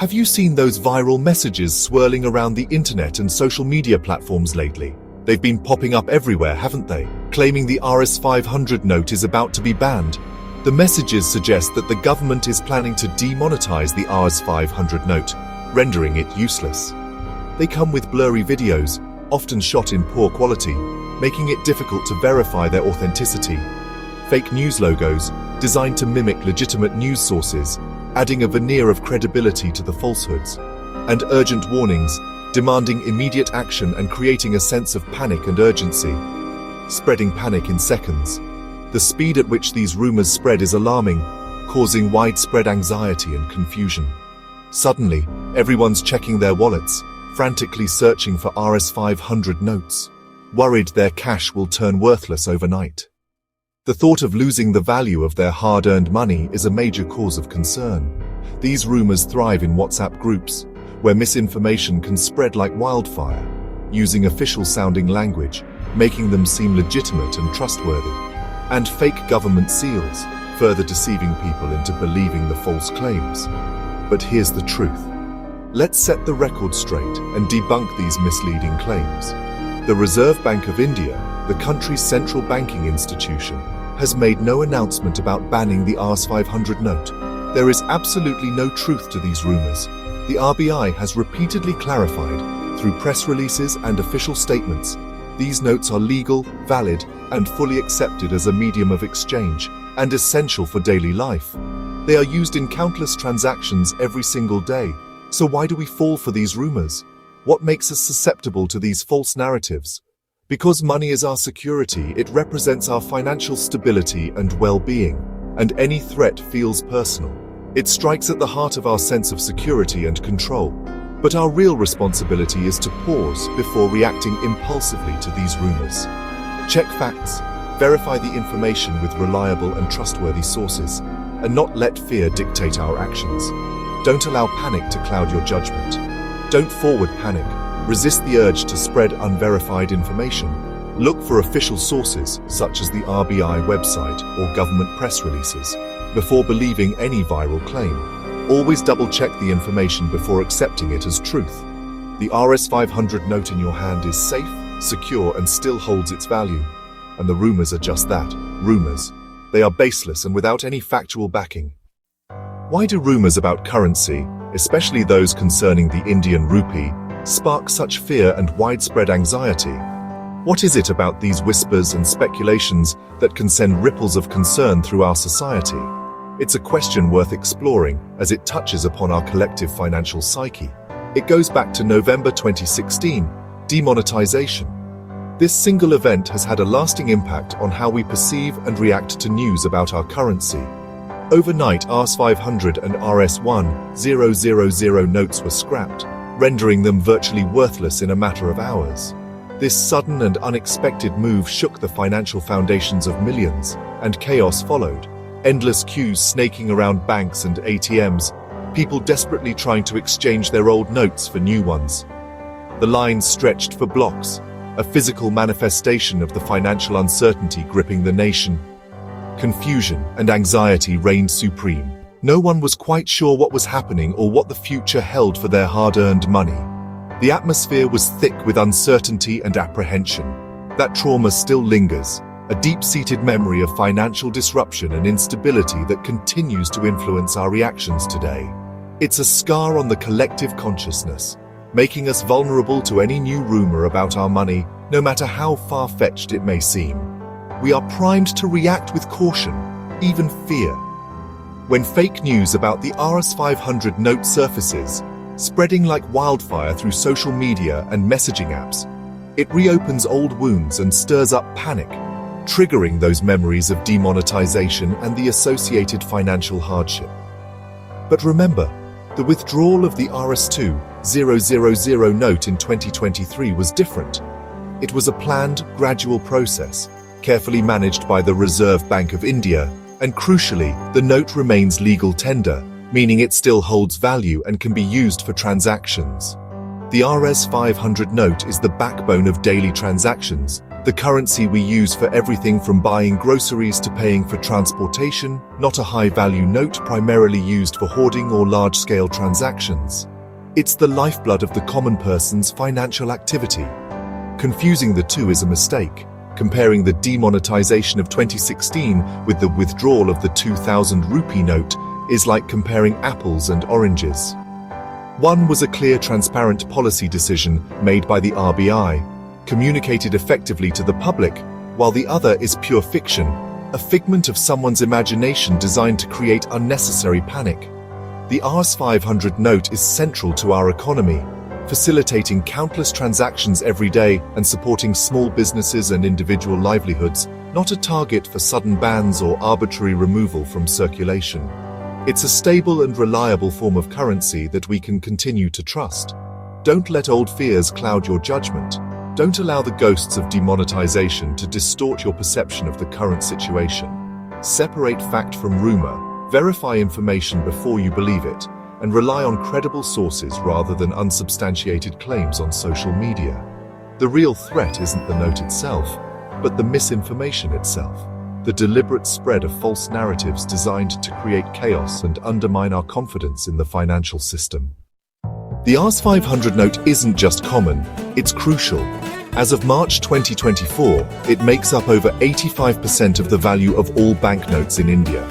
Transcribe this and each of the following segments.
Have you seen those viral messages swirling around the internet and social media platforms lately? They've been popping up everywhere, haven't they? Claiming the Rs500 note is about to be banned. The messages suggest that the government is planning to demonetize the Rs500 note, rendering it useless. They come with blurry videos, often shot in poor quality, making it difficult to verify their authenticity. Fake news logos, designed to mimic legitimate news sources, adding a veneer of credibility to the falsehoods. And urgent warnings, demanding immediate action and creating a sense of panic and urgency. Spreading panic in seconds. The speed at which these rumors spread is alarming, causing widespread anxiety and confusion. Suddenly, everyone's checking their wallets, frantically searching for Rs500 notes, worried their cash will turn worthless overnight. The thought of losing the value of their hard-earned money is a major cause of concern. These rumors thrive in WhatsApp groups, where misinformation can spread like wildfire, using official-sounding language, making them seem legitimate and trustworthy. And fake government seals, further deceiving people into believing the false claims. But here's the truth. Let's set the record straight and debunk these misleading claims. The Reserve Bank of India, the country's central banking institution, has made no announcement about banning the Rs500 note. There is absolutely no truth to these rumors. The RBI has repeatedly clarified, through press releases and official statements, these notes are legal, valid, and fully accepted as a medium of exchange, and essential for daily life. They are used in countless transactions every single day. So why do we fall for these rumors? What makes us susceptible to these false narratives? Because money is our security, it represents our financial stability and well-being, and any threat feels personal. It strikes at the heart of our sense of security and control. But our real responsibility is to pause before reacting impulsively to these rumors. Check facts, verify the information with reliable and trustworthy sources, and not let fear dictate our actions. Don't allow panic to cloud your judgment. Don't forward panic. Resist the urge to spread unverified information. Look for official sources, such as the RBI website or government press releases, before believing any viral claim. Always double-check the information before accepting it as truth. The Rs500 note in your hand is safe, secure, and still holds its value. And the rumors are just that, rumors. They are baseless and without any factual backing. Why do rumors about currency, especially those concerning the Indian rupee, spark such fear and widespread anxiety? What is it about these whispers and speculations that can send ripples of concern through our society? It's a question worth exploring as it touches upon our collective financial psyche. It goes back to November 2016, demonetization. This single event has had a lasting impact on how we perceive and react to news about our currency. Overnight, Rs500 and Rs1000 notes were scrapped, rendering them virtually worthless in a matter of hours. This sudden and unexpected move shook the financial foundations of millions, and chaos followed. Endless queues snaking around banks and ATMs, people desperately trying to exchange their old notes for new ones. The lines stretched for blocks, a physical manifestation of the financial uncertainty gripping the nation. Confusion and anxiety reigned supreme. No one was quite sure what was happening or what the future held for their hard-earned money. The atmosphere was thick with uncertainty and apprehension. That trauma still lingers, a deep-seated memory of financial disruption and instability that continues to influence our reactions today. It's a scar on the collective consciousness, making us vulnerable to any new rumor about our money, no matter how far-fetched it may seem. We are primed to react with caution, even fear. When fake news about the Rs500 note surfaces, spreading like wildfire through social media and messaging apps, it reopens old wounds and stirs up panic, triggering those memories of demonetization and the associated financial hardship. But remember, the withdrawal of the Rs2000 note in 2023 was different. It was a planned, gradual process, carefully managed by the Reserve Bank of India, and crucially, the note remains legal tender, meaning it still holds value and can be used for transactions. The Rs500 note is the backbone of daily transactions, The currency we use for everything from buying groceries to paying for transportation, not a high-value note primarily used for hoarding or large-scale transactions. It's the lifeblood of the common person's financial activity. Confusing the two is a mistake. Comparing the demonetization of 2016 with the withdrawal of the 2000 rupee note is like comparing apples and oranges. One was a clear, transparent policy decision made by the RBI, communicated effectively to the public, while the other is pure fiction, a figment of someone's imagination designed to create unnecessary panic. The Rs 500 note is central to our economy, facilitating countless transactions every day and supporting small businesses and individual livelihoods, not a target for sudden bans or arbitrary removal from circulation. It's a stable and reliable form of currency that we can continue to trust. Don't let old fears cloud your judgment. Don't allow the ghosts of demonetization to distort your perception of the current situation. Separate fact from rumor, verify information before you believe it, and rely on credible sources rather than unsubstantiated claims on social media. The real threat isn't the note itself, but the misinformation itself, the deliberate spread of false narratives designed to create chaos and undermine our confidence in the financial system. The Rs 500 note isn't just common, it's crucial. As of March 2024, it makes up over 85% of the value of all banknotes in India.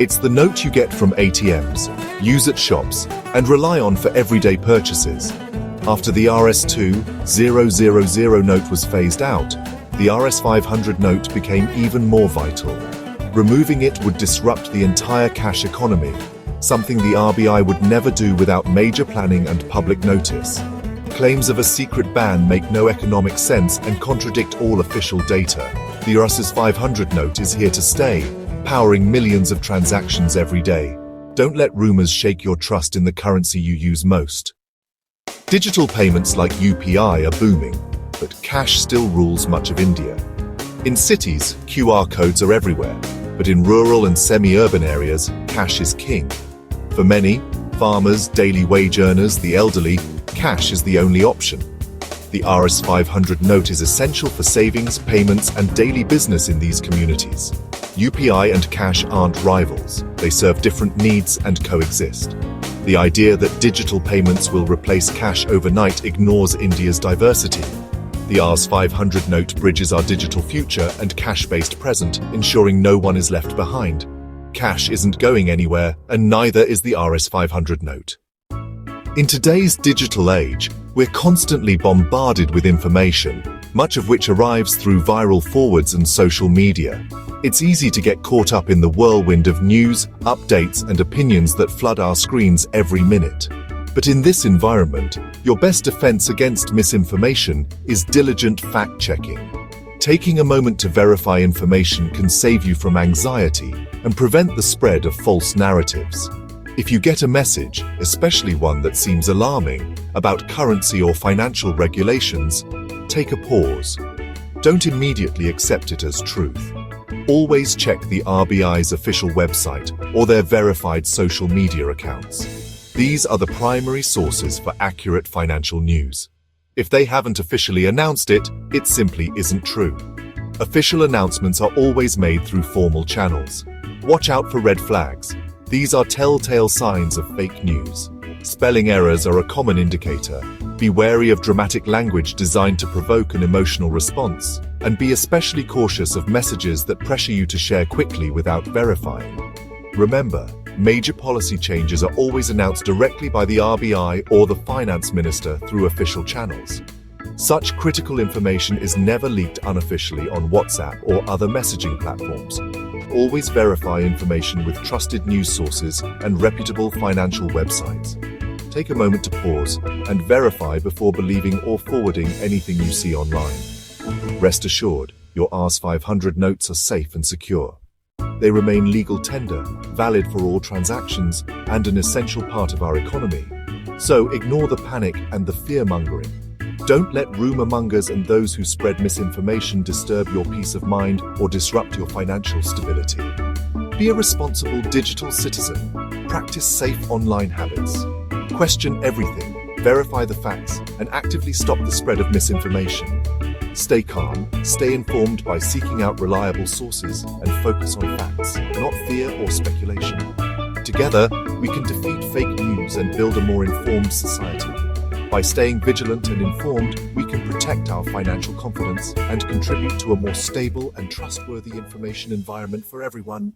It's the note you get from ATMs, use at shops, and rely on for everyday purchases. After the Rs 2000 note was phased out, the Rs 500 note became even more vital. Removing it would disrupt the entire cash economy, something the RBI would never do without major planning and public notice. Claims of a secret ban make no economic sense and contradict all official data. The Rs 500 note is here to stay, powering millions of transactions every day. Don't let rumors shake your trust in the currency you use most. Digital payments like UPI are booming, but cash still rules much of India. In cities, QR codes are everywhere, but in rural and semi-urban areas, cash is king. For many, farmers, daily wage earners, the elderly, cash is the only option. The Rs 500 note is essential for savings, payments, and daily business in these communities. UPI and cash aren't rivals, they serve different needs and coexist. The idea that digital payments will replace cash overnight ignores India's diversity. The Rs 500 note bridges our digital future and cash-based present, ensuring no one is left behind. Cash isn't going anywhere, and neither is the Rs 500 note. In today's digital age, we're constantly bombarded with information, much of which arrives through viral forwards and social media. It's easy to get caught up in the whirlwind of news, updates, and opinions that flood our screens every minute. But in this environment, your best defense against misinformation is diligent fact-checking. Taking a moment to verify information can save you from anxiety and prevent the spread of false narratives. If you get a message, especially one that seems alarming, about currency or financial regulations, take a pause. Don't immediately accept it as truth. Always check the RBI's official website or their verified social media accounts. These are the primary sources for accurate financial news. If they haven't officially announced it, it simply isn't true. Official announcements are always made through formal channels. Watch out for red flags. These are telltale signs of fake news. Spelling errors are a common indicator. Be wary of dramatic language designed to provoke an emotional response, and be especially cautious of messages that pressure you to share quickly without verifying. Remember, major policy changes are always announced directly by the RBI or the finance minister through official channels. Such critical information is never leaked unofficially on WhatsApp or other messaging platforms. Always verify information with trusted news sources and reputable financial websites. Take a moment to pause and verify before believing or forwarding anything you see online. Rest assured, your Rs 500 notes are safe and secure. They remain legal tender, valid for all transactions, and an essential part of our economy. So ignore the panic and the fear-mongering. Don't let rumor mongers and those who spread misinformation disturb your peace of mind or disrupt your financial stability. Be a responsible digital citizen. Practice safe online habits. Question everything, verify the facts, and actively stop the spread of misinformation. Stay calm, stay informed by seeking out reliable sources, and focus on facts, not fear or speculation. Together, we can defeat fake news and build a more informed society. By staying vigilant and informed, we can protect our financial confidence and contribute to a more stable and trustworthy information environment for everyone.